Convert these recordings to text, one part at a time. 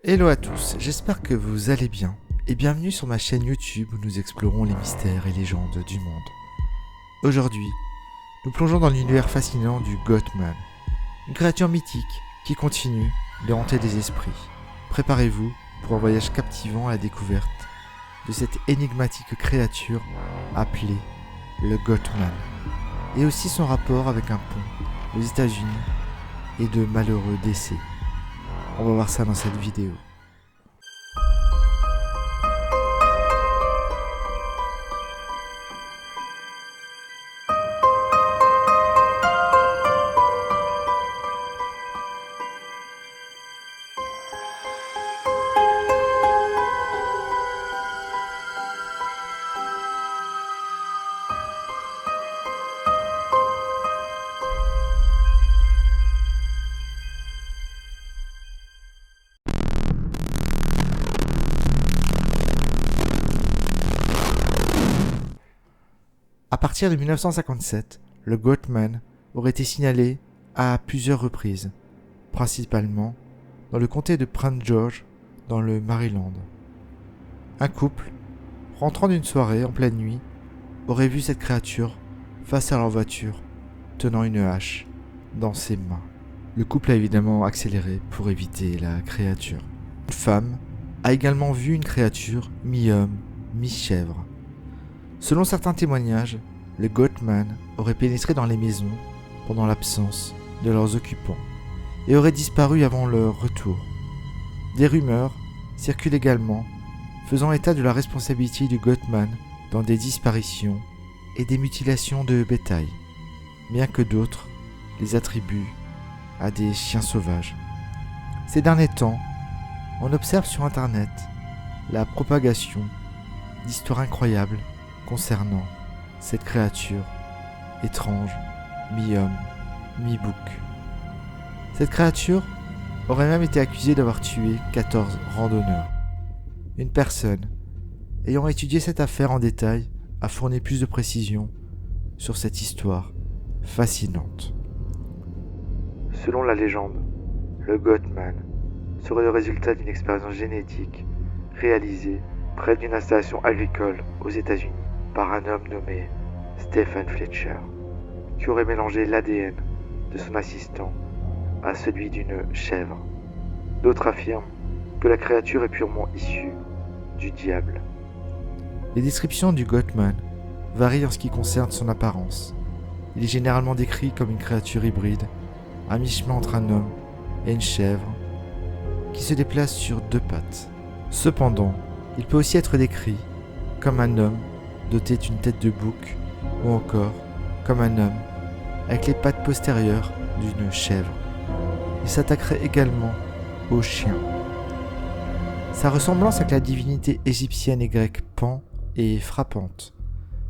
Hello à tous, j'espère que vous allez bien et bienvenue sur ma chaîne YouTube où nous explorons les mystères et légendes du monde. Aujourd'hui, nous plongeons dans l'univers fascinant du Gothman, une créature mythique qui continue de hanter des esprits. Préparez-vous pour un voyage captivant à la découverte de cette énigmatique créature appelée le Gothman, et aussi son rapport avec un pont aux États-Unis et de malheureux décès. On va voir ça dans cette vidéo. À partir de 1957, le Gothman aurait été signalé à plusieurs reprises, principalement dans le comté de Prince George, dans le Maryland. Un couple, rentrant d'une soirée en pleine nuit, aurait vu cette créature face à leur voiture, tenant une hache dans ses mains. Le couple a évidemment accéléré pour éviter la créature. Une femme a également vu une créature mi-homme, mi-chèvre. Selon certains témoignages, le Gothman aurait pénétré dans les maisons pendant l'absence de leurs occupants et aurait disparu avant leur retour. Des rumeurs circulent également faisant état de la responsabilité du Gothman dans des disparitions et des mutilations de bétail, bien que d'autres les attribuent à des chiens sauvages. Ces derniers temps, on observe sur Internet la propagation d'histoires incroyables concernant cette créature étrange, mi-homme, mi-bouc. Cette créature aurait même été accusée d'avoir tué 14 randonneurs. Une personne ayant étudié cette affaire en détail a fourni plus de précisions sur cette histoire fascinante. Selon la légende, le Gothman serait le résultat d'une expérience génétique réalisée près d'une installation agricole aux États-Unis par un homme nommé Stephen Fletcher, qui aurait mélangé l'ADN de son assistant à celui d'une chèvre. D'autres affirment que la créature est purement issue du diable. Les descriptions du Gothman varient en ce qui concerne son apparence. Il est généralement décrit comme une créature hybride, à mi-chemin entre un homme et une chèvre, qui se déplace sur deux pattes. Cependant, il peut aussi être décrit comme un homme doté d'une tête de bouc ou encore comme un homme avec les pattes postérieures d'une chèvre. Il s'attaquerait également aux chiens. Sa ressemblance avec la divinité égyptienne et grecque Pan est frappante.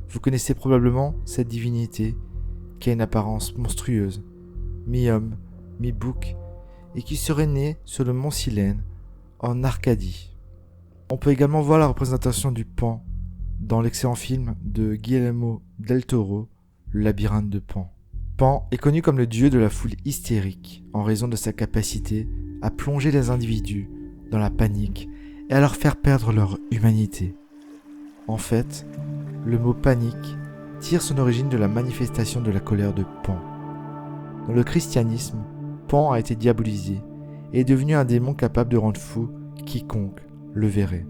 Vous connaissez probablement cette divinité qui a une apparence monstrueuse, mi-homme, mi-bouc, et qui serait née sur le mont Silène en Arcadie. On peut également voir la représentation du Pan dans l'excellent film de Guillermo del Toro, Le labyrinthe de Pan. Pan est connu comme le dieu de la foule hystérique en raison de sa capacité à plonger les individus dans la panique et à leur faire perdre leur humanité. En fait, le mot panique tire son origine de la manifestation de la colère de Pan. Dans le christianisme, Pan a été diabolisé et est devenu un démon capable de rendre fou quiconque le verrait.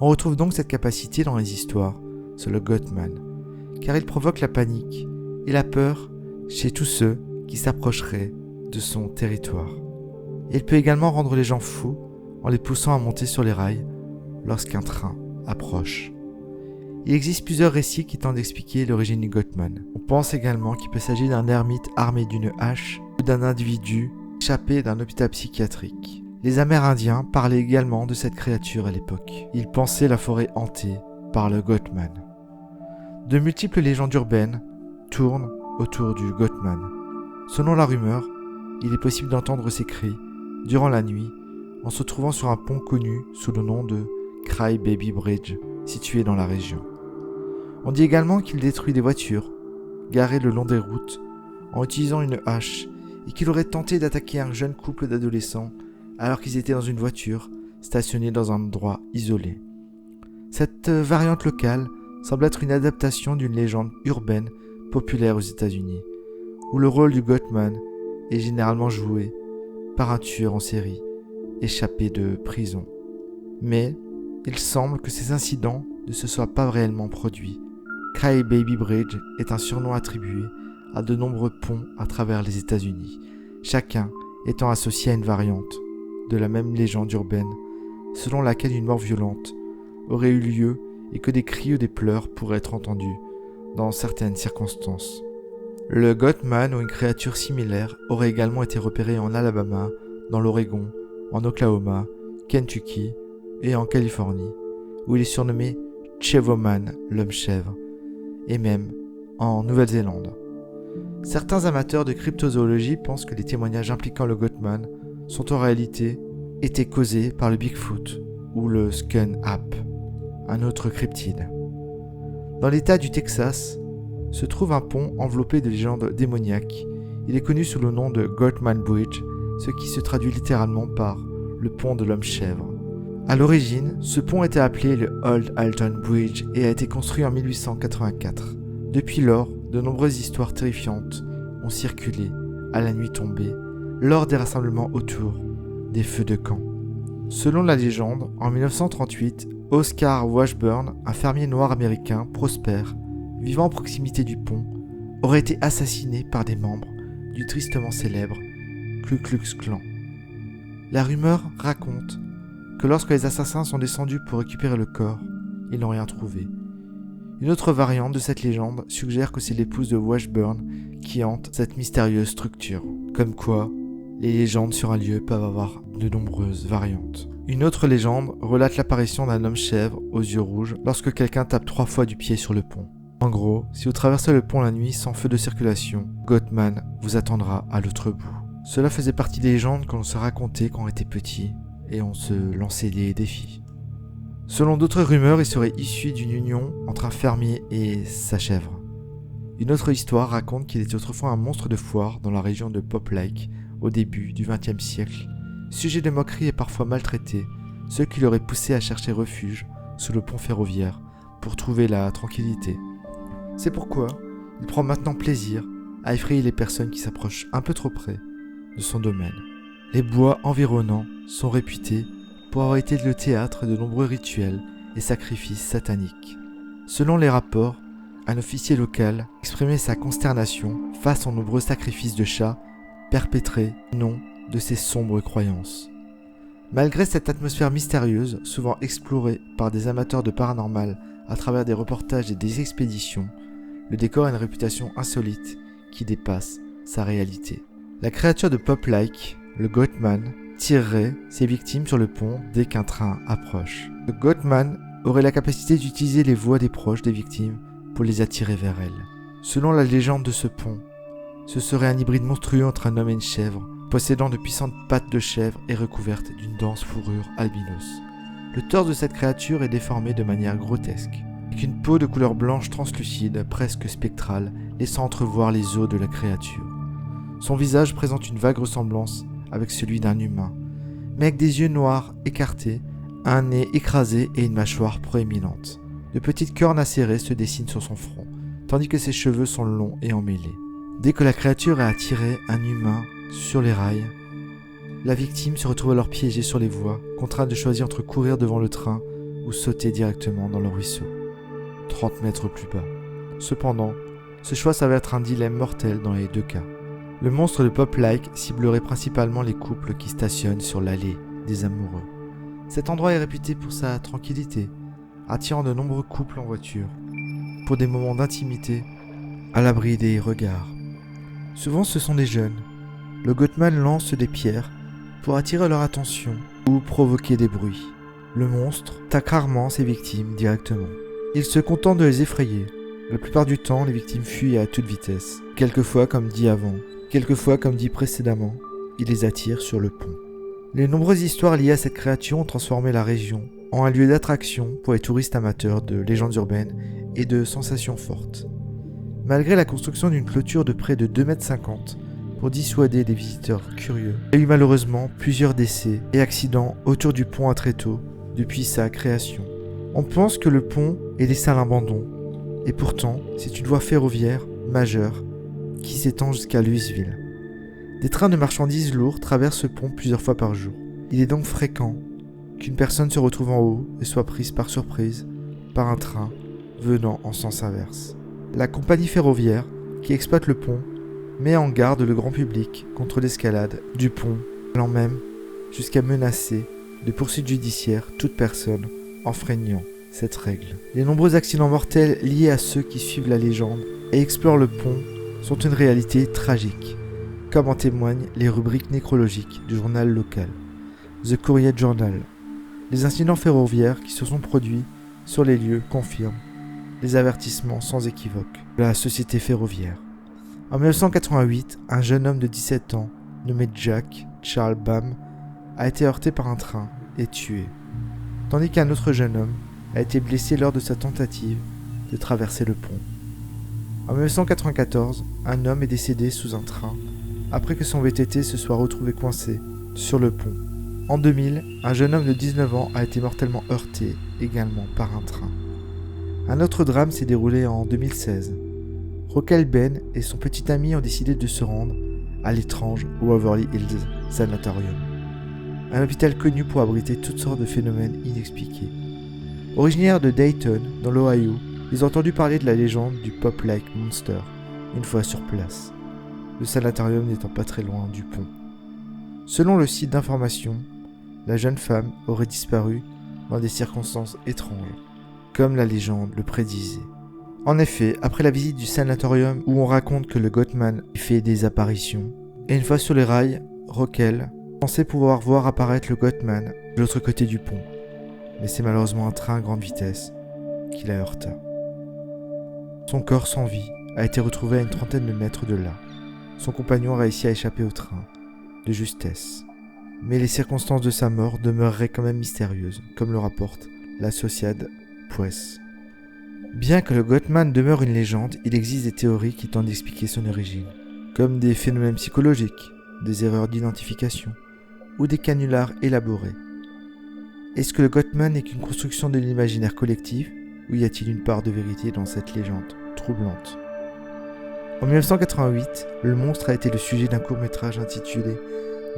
On retrouve donc cette capacité dans les histoires sur le Gothman, car il provoque la panique et la peur chez tous ceux qui s'approcheraient de son territoire. Il peut également rendre les gens fous en les poussant à monter sur les rails lorsqu'un train approche. Il existe plusieurs récits qui tentent d'expliquer l'origine du Gothman. On pense également qu'il peut s'agir d'un ermite armé d'une hache ou d'un individu échappé d'un hôpital psychiatrique. Les Amérindiens parlaient également de cette créature à l'époque. Ils pensaient la forêt hantée par le Gothman. De multiples légendes urbaines tournent autour du Gothman. Selon la rumeur, il est possible d'entendre ses cris durant la nuit en se trouvant sur un pont connu sous le nom de Cry Baby Bridge, situé dans la région. On dit également qu'il détruit des voitures garées le long des routes en utilisant une hache et qu'il aurait tenté d'attaquer un jeune couple d'adolescents alors qu'ils étaient dans une voiture stationnée dans un endroit isolé. Cette variante locale semble être une adaptation d'une légende urbaine populaire aux États-Unis, où le rôle du Goatman est généralement joué par un tueur en série échappé de prison. Mais il semble que ces incidents ne se soient pas réellement produits. Cry Baby Bridge est un surnom attribué à de nombreux ponts à travers les États-Unis, chacun étant associé à une variante de la même légende urbaine, selon laquelle une mort violente aurait eu lieu et que des cris ou des pleurs pourraient être entendus dans certaines circonstances. Le Goatman ou une créature similaire aurait également été repéré en Alabama, dans l'Oregon, en Oklahoma, Kentucky et en Californie, où il est surnommé Chevoman, l'homme-chèvre, et même en Nouvelle-Zélande. Certains amateurs de cryptozoologie pensent que les témoignages impliquant le Goatman sont en réalité été causés par le Bigfoot ou le Skun-Ape, un autre cryptide. Dans l'état du Texas se trouve un pont enveloppé de légendes démoniaques. Il est connu sous le nom de Goatman Bridge, ce qui se traduit littéralement par le pont de l'homme-chèvre. À l'origine, ce pont était appelé le Old Alton Bridge et a été construit en 1884. Depuis lors, de nombreuses histoires terrifiantes ont circulé à la nuit tombée lors des rassemblements autour des feux de camp. Selon la légende, en 1938, Oscar Washburn, un fermier noir américain prospère, vivant à proximité du pont, aurait été assassiné par des membres du tristement célèbre Ku Klux Klan. La rumeur raconte que lorsque les assassins sont descendus pour récupérer le corps, ils n'ont rien trouvé. Une autre variante de cette légende suggère que c'est l'épouse de Washburn qui hante cette mystérieuse structure. Comme quoi, les légendes sur un lieu peuvent avoir de nombreuses variantes. Une autre légende relate l'apparition d'un homme-chèvre aux yeux rouges lorsque quelqu'un tape 3 fois du pied sur le pont. En gros, si vous traversez le pont la nuit sans feu de circulation, Goatman vous attendra à l'autre bout. Cela faisait partie des légendes qu'on se racontait quand on était petit et on se lançait des défis. Selon d'autres rumeurs, il serait issu d'une union entre un fermier et sa chèvre. Une autre histoire raconte qu'il était autrefois un monstre de foire dans la région de Pop Lake au début du XXe siècle, sujet de moquerie et parfois maltraité, ce qui l'aurait poussé à chercher refuge sous le pont ferroviaire pour trouver la tranquillité. C'est pourquoi il prend maintenant plaisir à effrayer les personnes qui s'approchent un peu trop près de son domaine. Les bois environnants sont réputés pour avoir été le théâtre de nombreux rituels et sacrifices sataniques. Selon les rapports, un officier local exprimait sa consternation face aux nombreux sacrifices de chats perpétrés au nom de ces sombres croyances. Malgré cette atmosphère mystérieuse, souvent explorée par des amateurs de paranormal à travers des reportages et des expéditions, le décor a une réputation insolite qui dépasse sa réalité. La créature de Pop Lake, le Goatman, tirerait ses victimes sur le pont dès qu'un train approche. Le Goatman aurait la capacité d'utiliser les voix des proches des victimes pour les attirer vers elle. Selon la légende de ce pont, ce serait un hybride monstrueux entre un homme et une chèvre, possédant de puissantes pattes de chèvre et recouverte d'une dense fourrure albinos. Le torse de cette créature est déformé de manière grotesque, avec une peau de couleur blanche translucide, presque spectrale, laissant entrevoir les os de la créature. Son visage présente une vague ressemblance avec celui d'un humain, mais avec des yeux noirs écartés, un nez écrasé et une mâchoire proéminente. De petites cornes acérées se dessinent sur son front, tandis que ses cheveux sont longs et emmêlés. Dès que la créature a attiré un humain sur les rails, la victime se retrouve alors piégée sur les voies, contrainte de choisir entre courir devant le train ou sauter directement dans le ruisseau, 30 mètres plus bas. Cependant, ce choix s'avère être un dilemme mortel dans les deux cas. Le monstre de Pop Lake ciblerait principalement les couples qui stationnent sur l'allée des amoureux. Cet endroit est réputé pour sa tranquillité, attirant de nombreux couples en voiture, pour des moments d'intimité, à l'abri des regards. Souvent ce sont des jeunes. Le Goatman lance des pierres pour attirer leur attention ou provoquer des bruits. Le monstre attaque rarement ses victimes directement. Il se contente de les effrayer. La plupart du temps, les victimes fuient à toute vitesse. Quelquefois, comme dit avant, quelquefois, comme dit précédemment, il les attire sur le pont. Les nombreuses histoires liées à cette créature ont transformé la région en un lieu d'attraction pour les touristes amateurs de légendes urbaines et de sensations fortes. Malgré la construction d'une clôture de près de 2,50 m, pour dissuader les visiteurs curieux. Il y a eu malheureusement plusieurs décès et accidents autour du pont à Tréteaux depuis sa création. On pense que le pont est laissé à l'abandon, et pourtant c'est une voie ferroviaire majeure qui s'étend jusqu'à Louisville. Des trains de marchandises lourds traversent ce pont plusieurs fois par jour. Il est donc fréquent qu'une personne se retrouve en haut et soit prise par surprise par un train venant en sens inverse. La compagnie ferroviaire qui exploite le pont met en garde le grand public contre l'escalade du pont, allant même jusqu'à menacer de poursuites judiciaires toute personne enfreignant cette règle. Les nombreux accidents mortels liés à ceux qui suivent la légende et explorent le pont sont une réalité tragique, comme en témoignent les rubriques nécrologiques du journal local, The Courier Journal. Les incidents ferroviaires qui se sont produits sur les lieux confirment les avertissements sans équivoque de la société ferroviaire. En 1988, un jeune homme de 17 ans, nommé Jack Charles Bam, a été heurté par un train et tué, tandis qu'un autre jeune homme a été blessé lors de sa tentative de traverser le pont. En 1994, un homme est décédé sous un train après que son VTT se soit retrouvé coincé sur le pont. En 2000, un jeune homme de 19 ans a été mortellement heurté également par un train. Un autre drame s'est déroulé en 2016. Roquel Ben et son petit ami ont décidé de se rendre à l'étrange Waverly Hills Sanatorium, un hôpital connu pour abriter toutes sortes de phénomènes inexpliqués. Originaires de Dayton, dans l'Ohio, ils ont entendu parler de la légende du Pop-Like Monster une fois sur place, le sanatorium n'étant pas très loin du pont. Selon le site d'information, la jeune femme aurait disparu dans des circonstances étranges, comme la légende le prédisait. En effet, après la visite du sanatorium où on raconte que le Gottman fait des apparitions, et une fois sur les rails, Roquel pensait pouvoir voir apparaître le Gottman de l'autre côté du pont, mais c'est malheureusement un train à grande vitesse qui la heurta. Son corps sans vie a été retrouvé à une trentaine de mètres de là. Son compagnon a réussi à échapper au train, de justesse. Mais les circonstances de sa mort demeureraient quand même mystérieuses, comme le rapporte l'Associated Press. Bien que le Gottman demeure une légende, il existe des théories qui tentent d'expliquer son origine, comme des phénomènes psychologiques, des erreurs d'identification ou des canulars élaborés. Est-ce que le Gottman n'est qu'une construction de l'imaginaire collectif, ou y a-t-il une part de vérité dans cette légende troublante ? En 1988, le monstre a été le sujet d'un court-métrage intitulé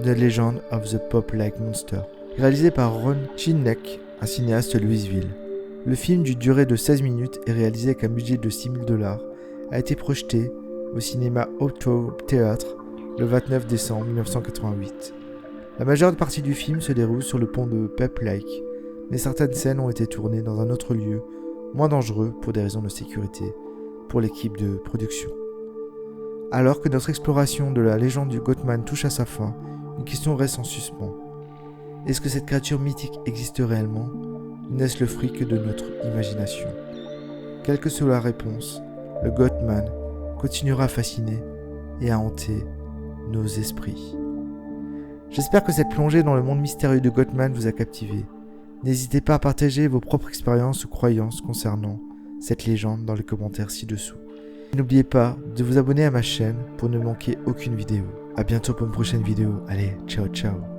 The Legend of the Pop-Like Monster, réalisé par Ron Chinneck, un cinéaste de Louisville. Le film d'une durée de 16 minutes et réalisé avec un budget de $6,000 a été projeté au cinéma Auto Theatre le 29 décembre 1988. La majeure partie du film se déroule sur le pont de Pop-Like, mais certaines scènes ont été tournées dans un autre lieu, moins dangereux pour des raisons de sécurité, pour l'équipe de production. Alors que notre exploration de la légende du Gottman touche à sa fin, une question reste en suspens. Est-ce que cette créature mythique existe réellement, ou n'est-ce le fruit que de notre imagination ? Quelle que soit la réponse, le Gottman continuera à fasciner et à hanter nos esprits. J'espère que cette plongée dans le monde mystérieux de Gottman vous a captivé. N'hésitez pas à partager vos propres expériences ou croyances concernant cette légende dans les commentaires ci-dessous. N'oubliez pas de vous abonner à ma chaîne pour ne manquer aucune vidéo. A bientôt pour une prochaine vidéo. Allez, ciao ciao.